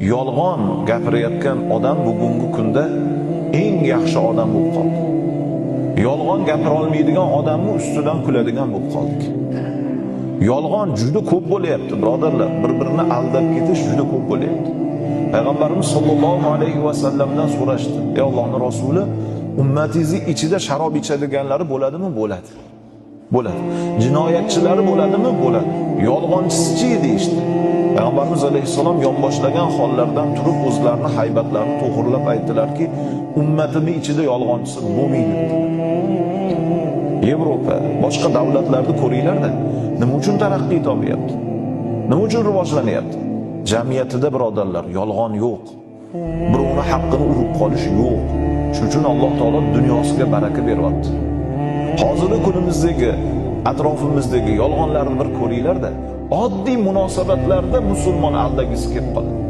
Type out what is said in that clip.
Yolg'on gapirayotgan odam bugungi kunda eng yaxshi odam bo'lib qoldi. Yolg'on gapira olmaydigan odamni ustidan kuladigan bo'lib qoldik. Yolg'on juda ko'p bo'lyapti, birodarlar. Bir-birini aldab ketish juda ko'p bo'lyapti. Payg'ambarimiz sollallohu alayhi va sallamdan so'rashdi: "Ey Allohning rasuli, ummatingizning ichida sharob ichadiganlari bo'ladimi?" Bo'ladi. Bo'ladi. Jinoyatchilari bo'ladimi? Bo'ladi. Yolg'onchisi-chi deyishdi. Payg'ambarimiz alayhissalom yonboshlagan hollardan turib o'zlarini haybatlarini to'g'rilab aytdilarki, ummatimning ichida yolg'onchisi bo'lmaydi dedilar. Yevropa, boshqa davlatlarni ko'ringlar-da, nima uchun taraqqiy topyapti? Nima uchun rivojlanyapti? Jamiyatida birodarlar, yolg'on yo'q. Birovning haqqini urib qolish yo'q. Shuning uchun Alloh taolo dunyosiga baraka beryapti. Hozirgi kunimizdagi atrofimizdagi yolg'onlarni bir ko'ringlar-da, oddiy munosabatlarda musulmon aldagisi kelib qoladi.